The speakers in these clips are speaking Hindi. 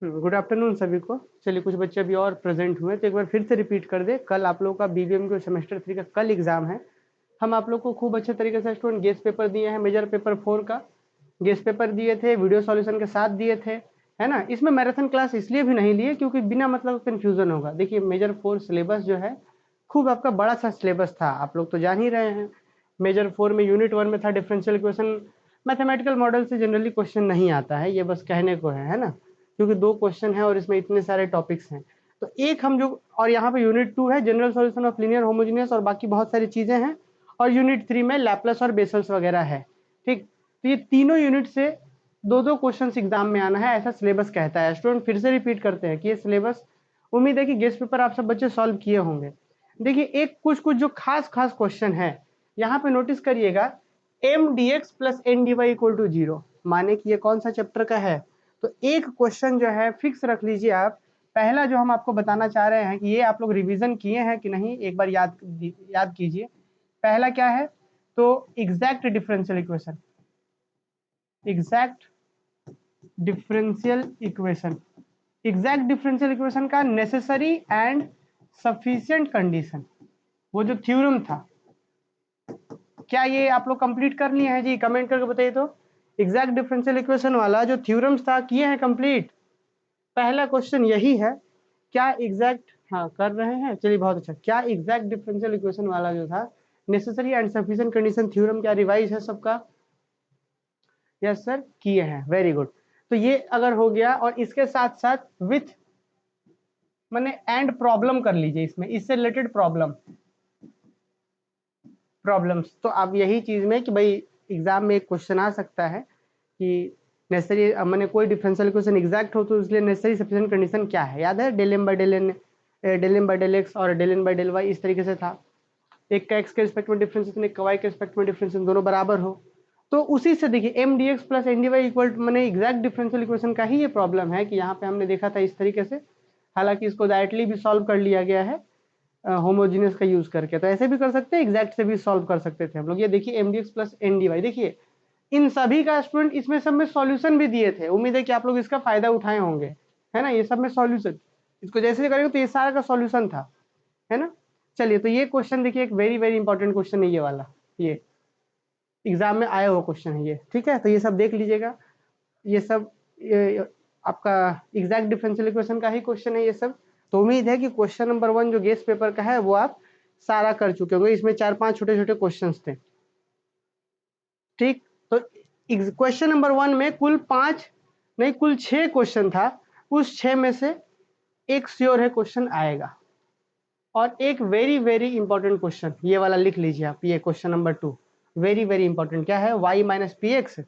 गुड आफ्टरनून सभी को। चलिए, कुछ बच्चे अभी और प्रेजेंट हुए तो एक बार फिर से रिपीट कर दे। कल आप लोगों का बीबीएम के सेमेस्टर 3 का कल एग्जाम है। हम आप लोग को खूब अच्छे तरीके से स्टूडेंट गेस्ट पेपर दिए हैं। मेजर पेपर 4 का गेस्ट पेपर दिए थे, वीडियो सॉल्यूशन के साथ दिए थे, है ना। इसमें मैराथन क्लास इसलिए भी नहीं लिए क्योंकि बिना मतलब कंफ्यूजन होगा। देखिए, मेजर 4 सिलेबस जो है खूब आपका बड़ा सा सिलेबस था, आप लोग तो जान ही रहे हैं। मेजर 4 में यूनिट 1 में था डिफरेंशियल इक्वेशन। मैथमेटिकल मॉडल से जनरली क्वेश्चन नहीं आता है, ये बस कहने को है ना, क्योंकि 2 क्वेश्चन है और इसमें इतने सारे टॉपिक्स हैं। तो एक हम जो, और यहाँ पे यूनिट 2 है general solution of linear homogeneous और बाकी बहुत सारी चीजें हैं। और यूनिट 3 में लैप्लास और बेसल्स वगैरह है। ठीक, तो ये तीनों यूनिट से 2-2 क्वेश्चन एग्जाम में आना है, ऐसा सिलेबस कहता है। स्टूडेंट फिर से रिपीट करते हैं कि ये सिलेबस, उम्मीद है कि गेस्ट पेपर आप सब बच्चे सॉल्व किए होंगे। देखिए, एक कुछ कुछ जो खास खास क्वेश्चन है यहाँ पे नोटिस करिएगा। M D X plus N D Y equal to 0, माने कि ये कौन सा चैप्टर का है। तो एक क्वेश्चन जो है फिक्स रख लीजिए आप। पहला जो हम आपको बताना चाह रहे हैं कि ये आप लोग रिवीजन किए हैं कि नहीं, एक बार याद कीजिए। पहला क्या है, तो exact differential equation. Exact differential equation, exact differential equation का नेसेसरी एंड सफिशिएंट कंडीशन, वो जो थ्योरम था, क्या ये आप लोग कंप्लीट कर लिए हैं जी? कमेंट करके बताइए तो। एग्जैक्ट डिफरेंशियल इक्वेशन वाला जो थ्योरम्स था, किए हैं कंप्लीट? पहला क्वेश्चन यही है, क्या एग्जैक्ट, हाँ कर रहे हैं, चलिए बहुत अच्छा। क्या एग्जैक्ट डिफरेंशियल इक्वेशन वाला जो था necessary and sufficient condition theorem, क्या रिवाइज है सबका? यस सर, किए हैं, वेरी गुड। तो ये अगर हो गया, और इसके साथ साथ विथ मैंने एंड प्रॉब्लम कर लीजिए इसमें, इससे रिलेटेड प्रॉब्लम्स। तो अब यही चीज में कि भाई एग्जाम में एक क्वेश्चन आ सकता है कि नेसेसरी, मैंने कोई डिफरेंशियल इक्वेशन एग्जैक्ट हो तो इसलिए नेसेसरी सफिशिएंट कंडीशन क्या है, याद है? Del M by del N, del M by del X और del N by del Y, इस तरीके से था। एक का एक्स के रिस्पेक्ट में डिफरेंशिएशन, एक का वाई के रिस्पेक्ट में डिफरेंशिएशन, दोनों बराबर हो। तो उसी से देखिए M D X plus N D Y equal, मैंने एग्जैक्ट डिफरेंशियल इक्वेशन का ही ये प्रॉब्लम है कि यहाँ पे हमने देखा था इस तरीके से। हालांकि इसको डायरेक्टली भी सॉल्व कर लिया गया है होमोजीनियस का यूज करके, तो ऐसे भी कर सकते हैं, एग्जैक्ट से भी सॉल्व कर सकते थे हम लोग। ये देखिए M D X plus N D Y, देखिए इन सभी का स्टूडेंट इसमें सब में सॉल्यूशन भी दिए थे। उम्मीद है कि आप लोग इसका फायदा उठाए होंगे, है ना। ये सब में सॉल्यूशन, इसको जैसे करेंगे तो ये सारा का सॉल्यूशन था, है ना। चलिए, तो ये क्वेश्चन देखिए, एक वेरी वेरी इंपॉर्टेंट क्वेश्चन है ये वाला, ये एग्जाम में आया हुआ क्वेश्चन है ये, ठीक है। तो ये सब देख लीजिएगा, ये सब आपका एग्जैक्ट डिफरेंशियल इक्वेशन का ही क्वेश्चन है ये सब। तो उम्मीद है कि क्वेश्चन नंबर 1 जो गेस्ट पेपर का है वो आप सारा कर चुके होंगे। इसमें 4-5 छोटे छोटे क्वेश्चन थे, ठीक। तो क्वेश्चन नंबर 1 में कुल 5 नहीं, कुल 6 क्वेश्चन था। उस 6 में से एक श्योर है क्वेश्चन आएगा। और एक वेरी वेरी इंपॉर्टेंट क्वेश्चन ये वाला लिख लीजिए आप, ये question number 2 very very important. क्या है? y minus P x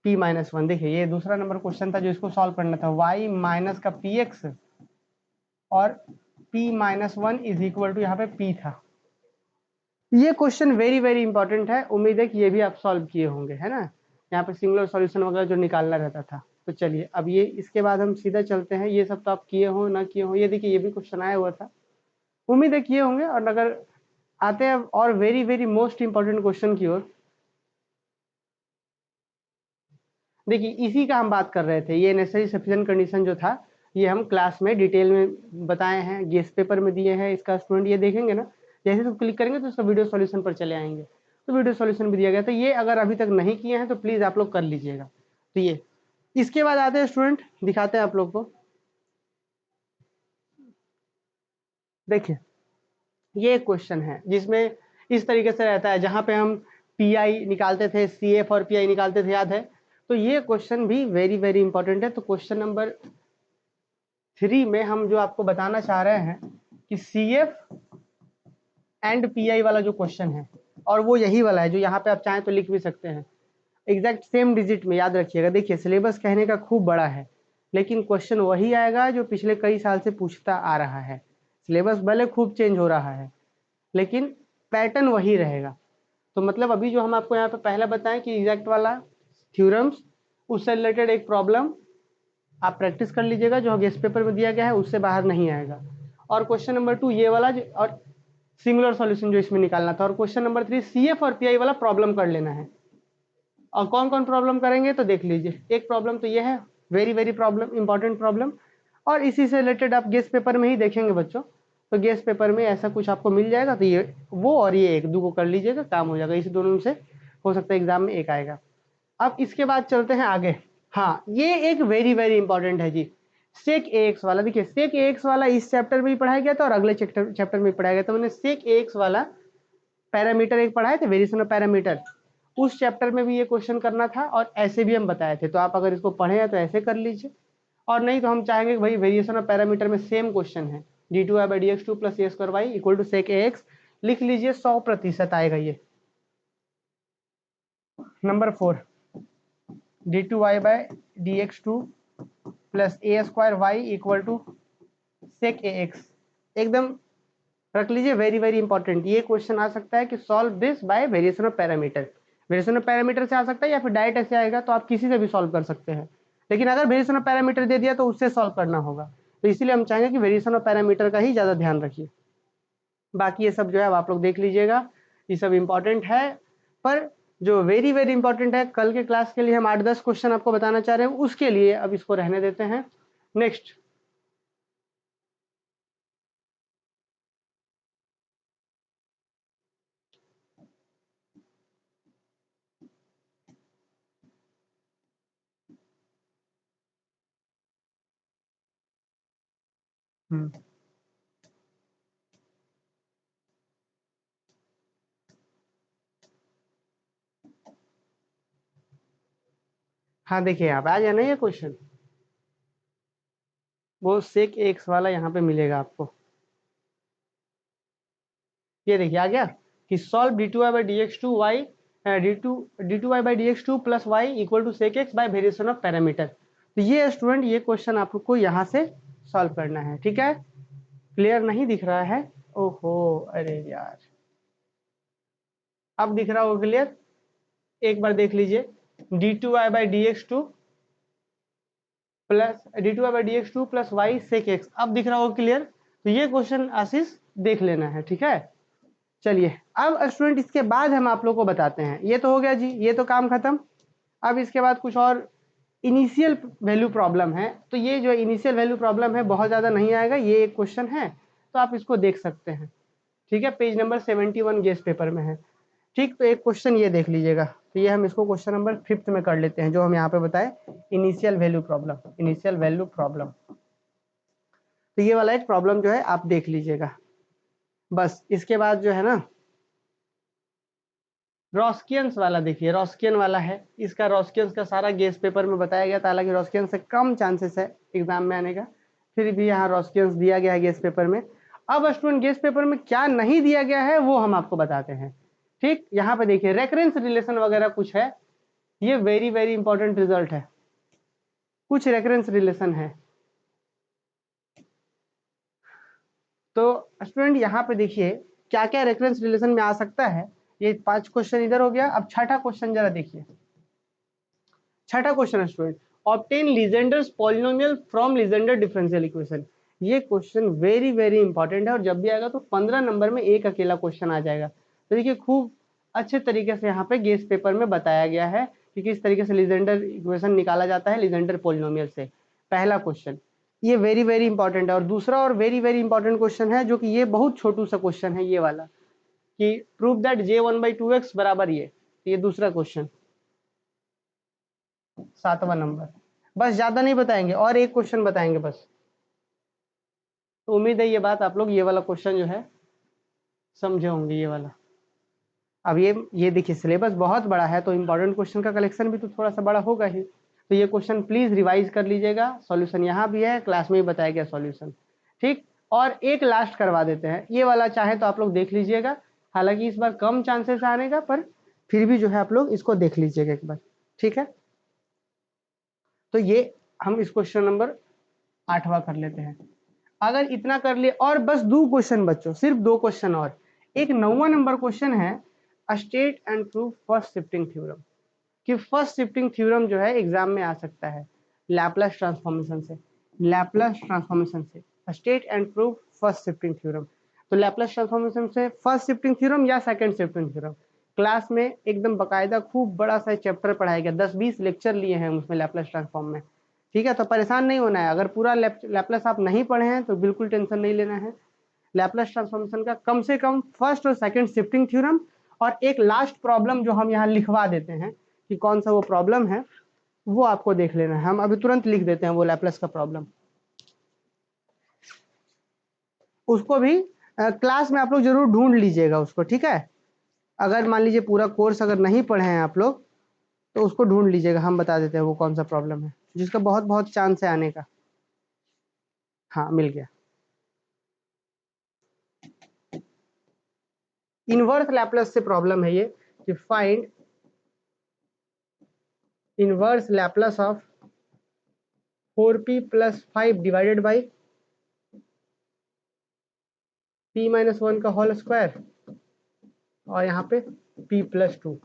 P minus 1। देखिए, ये दूसरा नंबर क्वेश्चन था जो इसको सॉल्व करना था। y माइनस का पी एक्स और p minus 1 is equal to, यहाँ पे p था। ये क्वेश्चन वेरी वेरी इंपॉर्टेंट है, उम्मीद है कि ये भी आप सॉल्व किए होंगे, है ना। यहाँ पे सिंगुलर सॉल्यूशन वगैरह जो निकालना रहता था। तो चलिए, अब ये इसके बाद हम सीधा चलते हैं। ये सब तो आप किए हो ना किए हो, ये देखिए ये भी क्वेश्चन आया हुआ था, उम्मीद है किए होंगे। और अगर आते हैं और very very most important question की ओर। देखिए, इसी का हम बात कर रहे थे, ये नेसेसरी सफिशिएंट कंडीशन जो था, ये हम क्लास में डिटेल में बताए हैं, गेस्ट पेपर में दिए हैं। इसका स्टूडेंट ये देखेंगे ना, जैसे तो क्लिक करेंगे तो उसका वीडियो सॉल्यूशन पर चले आएंगे, तो वीडियो सॉल्यूशन भी दिया गया। तो ये अगर अभी तक नहीं किए हैं तो प्लीज आप लोग कर लीजिएगा। तो ये, इसके बाद आते हैं स्टूडेंट, दिखाते हैं आप लोग को। देखिए, ये क्वेश्चन है जिसमें इस तरीके से रहता है, जहां पे हम पी आई निकालते थे, सी एफ और पी आई निकालते थे, याद है। तो ये क्वेश्चन भी वेरी वेरी इंपॉर्टेंट है। तो क्वेश्चन नंबर 3 में हम जो आपको बताना चाह रहे हैं कि C F and P I वाला जो क्वेश्चन है, और वो यही वाला है जो यहाँ पे आप चाहें तो लिख भी सकते हैं एग्जैक्ट सेम डिजिट में, याद रखिएगा। देखिए, सिलेबस कहने का खूब बड़ा है, लेकिन क्वेश्चन वही आएगा जो पिछले कई साल से पूछता आ रहा है। सिलेबस भले खूब चेंज हो रहा है, लेकिन पैटर्न वही रहेगा। तो मतलब अभी जो हम आपको यहाँ पे पहला बताएं कि एग्जैक्ट वाला थ्योरम्स, उससे रिलेटेड एक प्रॉब्लम आप प्रैक्टिस कर लीजिएगा, जो गेस्ट पेपर में दिया गया है उससे बाहर नहीं आएगा। और क्वेश्चन नंबर 2 ये वाला और सिंगुलर सॉल्यूशन जो इसमें निकालना था। और क्वेश्चन नंबर 3 सी एफ और पी आई वाला प्रॉब्लम कर लेना है। और कौन कौन प्रॉब्लम करेंगे तो देख लीजिए। एक प्रॉब्लम तो ये है, very very problem, important problem. और इसी से रिलेटेड आप गेस्ट पेपर में ही देखेंगे बच्चों, तो गेस्ट पेपर में ऐसा कुछ आपको मिल जाएगा, तो ये वो और ये एक दो को कर लीजिएगा, काम हो जाएगा। इस दोनों में से हो सकता है एग्जाम में एक आएगा। अब इसके बाद चलते हैं आगे। हाँ, ये एक वेरी वेरी इंपॉर्टेंट है जी, सेक एक्स वाला। देखिए सेक एक्स वाला इस चैप्टर में ही पढ़ाया गया था और अगले चैप्टर में पढ़ाया गया था। मैंने सेक एक्स वाला पैरामीटर एक पढ़ाए थे, वेरिएशन ऑफ पैरामीटर, उस चैप्टर में भी ये क्वेश्चन करना था और ऐसे भी हम बताए थे। तो आप अगर इसको पढ़े हैं तो ऐसे कर लीजिए, और नहीं तो हम चाहेंगे कि भाई वेरिएशन ऑफ पैरामीटर में सेम क्वेश्चन है, d2y/dx2 + a² y = sec ax, लिख लीजिए, 100% आएगा ये। Number 4, d2y/dx2 + a² y = sec ax, एकदम रख लीजिए, वेरी वेरी इंपॉर्टेंट। ये क्वेश्चन आ सकता है कि solve this by variation of parameter. Variation of parameter से आ सकता है या फिर डायरेक्ट ऐसे आएगा, तो आप किसी से भी सॉल्व कर सकते हैं, लेकिन अगर वेरिएशन ऑफ पैरामीटर दे दिया तो उससे सॉल्व करना होगा। तो इसीलिए हम चाहेंगे कि वेरिएशन ऑफ पैरामीटर का ही ज़्यादा ध्यान रखिए। बाकी ये सब जो है आप लोग देख लीजिएगा, ये सब इंपॉर्टेंट है। पर जो वेरी वेरी इंपॉर्टेंट है, कल के क्लास के लिए हम 8-10 क्वेश्चन आपको बताना चाह रहे हैं, उसके लिए अब इसको रहने देते हैं। नेक्स्ट, हाँ देखिए आप आ जाए ना, ये क्वेश्चन वो सेक एक्स वाला यहाँ पे मिलेगा आपको। ये देखिए आ गया कि solve d2y/dx2 y d2y/dx2 + y = sec x bye variation of parameter. तो ये स्टूडेंट, ये क्वेश्चन आपको यहाँ से सॉल्व करना है, ठीक है। क्लियर नहीं दिख रहा है? ओहो, अरे यार, अब दिख रहा होगा क्लियर? एक बार देख लीजिए, d2y/dx2 + y sec x, अब दिख रहा होगा क्लियर? तो ये क्वेश्चन आशीष देख लेना है, ठीक है। चलिए अब स्टूडेंट इसके बाद हम आप लोग को बताते हैं, ये तो हो गया जी, ये तो काम खत्म। अब इसके बाद कुछ और इनिशियल वैल्यू प्रॉब्लम है। तो ये जो इनिशियल वैल्यू प्रॉब्लम है बहुत ज़्यादा नहीं आएगा, ये एक क्वेश्चन है, तो आप इसको देख सकते हैं, ठीक है। पेज नंबर 71 गेस्ट पेपर में है, ठीक। तो एक क्वेश्चन ये देख लीजिएगा, तो ये हम इसको क्वेश्चन नंबर 5 में कर लेते हैं, जो हम यहाँ पे बताए, initial value problem, initial value problem. तो ये वाला एक प्रॉब्लम जो है आप देख लीजिएगा। बस इसके बाद जो है ना, रॉस्कियंस वाला देखिए, रॉस्कियन वाला है, इसका रॉस्कियंस का सारा गेस्ट पेपर में बताया गया था, हालांकि रॉस्कियन से कम चांसेस है एग्जाम में आने का, फिर भी यहाँ रॉस्कियंस दिया गया है गेस्ट पेपर में। अब स्टूडेंट गेस्ट पेपर में क्या नहीं दिया गया है वो हम आपको बताते हैं, ठीक। यहाँ पे देखिए रेफरेंस रिलेशन वगैरह कुछ है, ये वेरी वेरी इंपॉर्टेंट रिजल्ट है, कुछ रेफरेंस रिलेशन है। तो स्टूडेंट यहाँ पे देखिए क्या क्या रेफरेंस रिलेशन में आ सकता है। ये 5 क्वेश्चन इधर हो गया। अब छठा क्वेश्चन जरा देखिए, छठा क्वेश्चन है student, obtain Legendre's polynomial from Legender differential equation. ये क्वेश्चन वेरी वेरी इंपॉर्टेंट है, और जब भी आएगा तो 15 नंबर में एक अकेला क्वेश्चन आ जाएगा। तो देखिए खूब अच्छे तरीके से यहाँ पे गेस्ट पेपर में बताया गया है कि किस तरीके से लीजेंडर इक्वेशन निकाला जाता है लीजेंडर पॉलिनोमियल से। पहला क्वेश्चन ये वेरी वेरी इंपॉर्टेंट है, और दूसरा और वेरी वेरी इंपॉर्टेंट क्वेश्चन है, जो कि ये बहुत छोटू सा क्वेश्चन है ये वाला, कि प्रूव दैट j1/2x बराबर ये दूसरा क्वेश्चन, 7वां नंबर। बस ज्यादा नहीं बताएंगे, और एक क्वेश्चन बताएंगे बस। तो उम्मीद है ये बात आप लोग ये वाला क्वेश्चन जो है समझे होंगे, ये वाला। अब ये देखिए सिलेबस बहुत बड़ा है, तो इंपॉर्टेंट क्वेश्चन का कलेक्शन भी तो थोड़ा सा बड़ा होगा ही। तो ये क्वेश्चन प्लीज रिवाइज कर लीजिएगा, सॉल्यूशन यहाँ भी है, क्लास में ही बताया गया सॉल्यूशन, ठीक। और एक लास्ट करवा देते हैं, ये वाला चाहे तो आप लोग देख लीजिएगा, हालांकि इस बार कम चांसेस आने का, पर फिर भी जो है आप लोग इसको देख लीजिएगा एक बार, ठीक है। तो ये हम इस क्वेश्चन नंबर 8वां कर लेते हैं। अगर इतना कर लिए, और बस 2 क्वेश्चन बच्चों, सिर्फ 2 क्वेश्चन और। एक 9वां नंबर क्वेश्चन है, state and prove first shifting theorem, कि फर्स्ट शिफ्टिंग थ्योरम जो है एग्जाम में आ सकता है लैपलेस ट्रांसफॉर्मेशन से, लैपलेस ट्रांसफॉर्मेशन से state and prove first shifting theorem. तो लैपलेस ट्रांसफॉर्मेशन से फर्स्ट शिफ्टिंग थ्योरम या सेकंड शिफ्टिंग थ्योरम, क्लास में एकदम बकायदा खूब बड़ा सा चैप्टर पढ़ाया गया, 10-20 लेक्चर लिए हैं उसमें लैपलेस ट्रांसफॉर्म में, ठीक है, तो परेशान नहीं होना है। अगर पूरा लैपलेस आप नहीं पढ़े हैं तो बिल्कुल टेंशन नहीं लेना है। लैपलेस ट्रांसफॉर्मेशन का कम से कम फर्स्ट और सेकंड शिफ्टिंग थ्योरम और एक लास्ट प्रॉब्लम जो हम यहाँ लिखवा देते हैं कि कौन सा वो प्रॉब्लम है, वो आपको देख लेना है। हम अभी तुरंत लिख देते हैं वो लैपलेस का प्रॉब्लम। उसको भी क्लास में आप लोग जरूर ढूंढ लीजिएगा उसको, ठीक है। अगर मान लीजिए पूरा कोर्स अगर नहीं पढ़े हैं आप लोग तो उसको ढूंढ लीजिएगा, हम बता देते हैं वो कौन सा प्रॉब्लम है जिसका बहुत बहुत चांस है आने का। हाँ, मिल गया। इनवर्स लैपलेस से प्रॉब्लम है ये कि find inverse Laplace of 4p + 5 divided by p-1 का होल स्क्वायर और यहाँ पे p+2,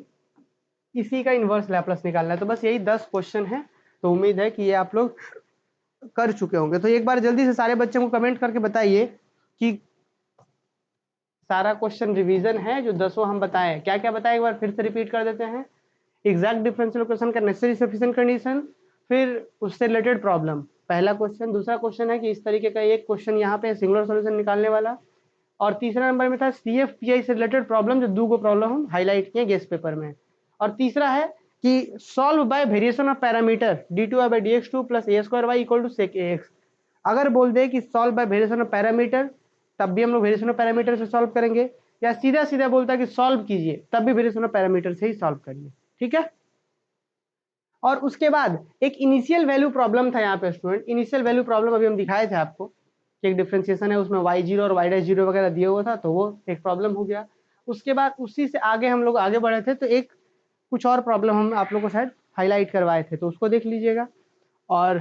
इसी का इनवर्स लैपलेस निकालना है। तो बस यही 10 क्वेश्चन है। तो उम्मीद है कि ये आप लोग कर चुके होंगे। तो एक बार जल्दी से सारे बच्चों को कमेंट करके बताइए कि सारा क्वेश्चन रिवीजन है जो 10 हम बताए। क्या क्या बताए एक बार फिर से रिपीट कर देते हैं। एग्जैक्ट डिफरेंशियल इक्वेशन का नेसेसरी सफिशिएंट कंडीशन, फिर उससे रिलेटेड प्रॉब्लम, पहला क्वेश्चन। दूसरा क्वेश्चन है कि इस तरीके का एक क्वेश्चन यहाँ पे सिंगुलर सॉल्यूशन निकालने वाला। और तीसरा नंबर में था CFPI से रिलेटेड प्रॉब्लम, जो 2 प्रॉब्लम हम हाईलाइट किए गेस्ट पेपर में। और तीसरा है कि solve by variation of parameter d2y/dx2 + a2y = sec ax। अगर बोल दे कि solve by variation of parameter, तब भी हम लोग वेरिएशन ऑफ पैरामीटर से सॉल्व करेंगे, या सीधा सीधा बोलता है कि सॉल्व कीजिए, तब भी वेरिएशन ऑफ पैरामीटर से ही सॉल्व करिए, ठीक है। और उसके बाद एक इनिशियल वैल्यू प्रॉब्लम था यहाँ पे स्टूडेंट। इनिशियल वैल्यू प्रॉब्लम अभी हम दिखाए थे आपको कि एक डिफरेंशिएशन है, उसमें y0 और y'0 वगैरह दिया हुआ था, तो वो एक प्रॉब्लम हो गया। उसके बाद उसी से आगे हम लोग आगे बढ़े थे, तो एक कुछ और प्रॉब्लम हम आप लोग को शायद हाईलाइट करवाए थे, तो उसको देख लीजिएगा। और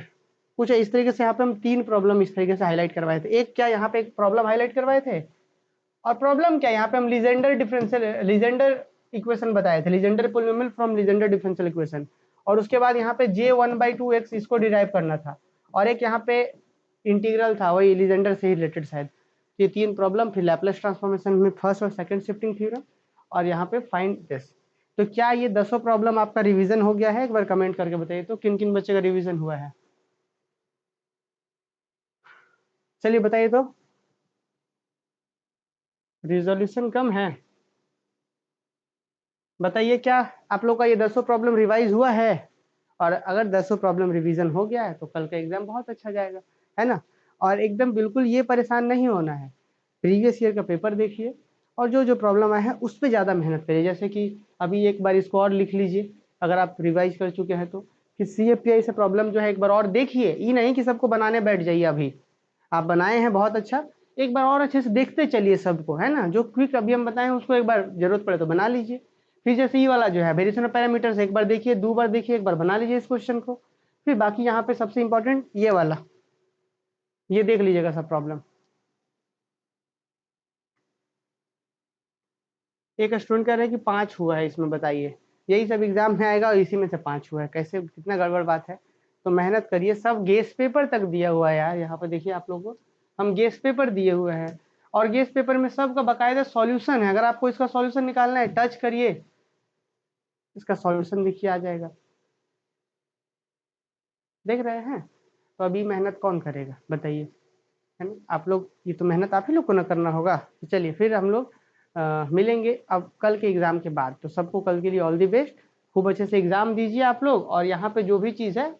कुछ इस तरीके से यहाँ पे हम 3 प्रॉब्लम इस तरीके से हाईलाइट करवाए थे। एक क्या यहाँ पे एक प्रॉब्लम हाईलाइट करवाए थे, और प्रॉब्लम क्या यहाँ पे हम लीजेंडर इक्वेशन बताए थे, Legender polynomial from Legender differential equation. और उसके बाद यहाँ पे J1/2x इसको डिराइव करना था, और एक यहाँ पे इंटीग्रल था वही लीजेंडर से ही रिलेटेड शायद। ये 3 प्रॉब्लम, फिर लैपलेस ट्रांसफॉर्मेशन में फर्स्ट और सेकंड शिफ्टिंग थ्योरम, और यहाँ पे फाइंड दिस। तो क्या ये 10 प्रॉब्लम आपका रिवीजन हो गया है? एक बार कमेंट करके बताइए तो किन किन बच्चे का रिवीजन हुआ है। चलिए बताइए तो। रिजोल्यूशन कम है, बताइए क्या आप लोग का ये 10 प्रॉब्लम रिवाइज हुआ है? और अगर 10 प्रॉब्लम रिवीजन हो गया है तो कल का एग्जाम बहुत अच्छा जाएगा, है ना। और एकदम बिल्कुल ये परेशान नहीं होना है, प्रीवियस ईयर का पेपर देखिए और जो जो प्रॉब्लम आया है उस पर ज़्यादा मेहनत करिए। जैसे कि अभी एक बार इसको और लिख लीजिए, अगर आप रिवाइज कर चुके हैं तो, कि CFPI से प्रॉब्लम जो है एक बार और देखिए। ये नहीं कि सबको बनाने बैठ जाइए, अभी आप बनाए हैं बहुत अच्छा, एक बार और अच्छे से देखते चलिए सबको, है ना। जो क्विक अभी हम बताए हैं उसको एक बार जरूरत पड़े तो बना लीजिए। फिर जैसे ये वाला जो है वेरिएशन ऑफ पैरामीटर्स, एक बार देखिए, 2 बार देखिए, एक बार बना लीजिए इस क्वेश्चन को। फिर बाकी यहाँ पे सबसे इंपॉर्टेंट ये वाला, ये देख लीजिएगा सब प्रॉब्लम। एक स्टूडेंट कह रहे हैं कि 5 हुआ है इसमें, बताइए। यही सब एग्जाम में आएगा और इसी में से 5 हुआ है, कैसे, कितना गड़बड़ बात है। तो मेहनत करिए, सब गेस्ट पेपर तक दिया हुआ है यार। यहाँ पर देखिए आप लोगों को हम गेस्ट पेपर दिए हुए हैं, और गेस्ट पेपर में सबका बाकायदा सॉल्यूशन है। अगर आपको इसका सॉल्यूशन निकालना है, टच करिए, इसका सॉल्यूशन देखिए आ जाएगा, देख रहे हैं। तो अभी मेहनत कौन करेगा बताइए, है ना। आप लोग, ये तो मेहनत आप ही लोग को ना करना होगा। तो चलिए फिर हम लोग मिलेंगे अब कल के एग्जाम के बाद। तो सबको कल के लिए ऑल दी बेस्ट, खूब अच्छे से एग्जाम दीजिए आप लोग। और यहाँ पे जो भी चीज़ है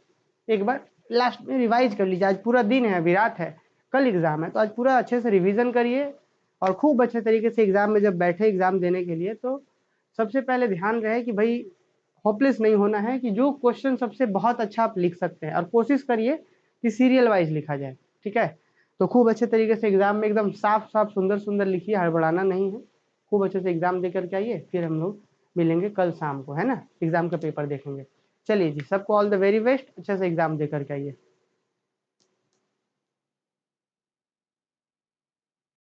एक बार लास्ट में रिवाइज कर लीजिए। आज पूरा दिन है, अभी रात है, कल एग्जाम है, तो आज पूरा अच्छे से रिविजन करिए और खूब अच्छे तरीके से एग्जाम में जब बैठे एग्जाम देने के लिए, तो सबसे पहले ध्यान रहे कि भाई होपलेस नहीं होना है, कि जो क्वेश्चन सबसे बहुत अच्छा आप लिख सकते हैं, और कोशिश करिए कि सीरियल वाइज लिखा जाए, ठीक है। तो खूब अच्छे तरीके से एग्जाम में एकदम साफ साफ सुंदर सुंदर लिखिए, हड़बड़ाना नहीं है। खूब अच्छे से एग्जाम दे करके आइए, फिर हम लोग मिलेंगे कल शाम को, है ना। एग्जाम का पेपर देखेंगे। चलिए जी, सबको ऑल द वेरी बेस्ट, अच्छे से एग्जाम दे करके आइए।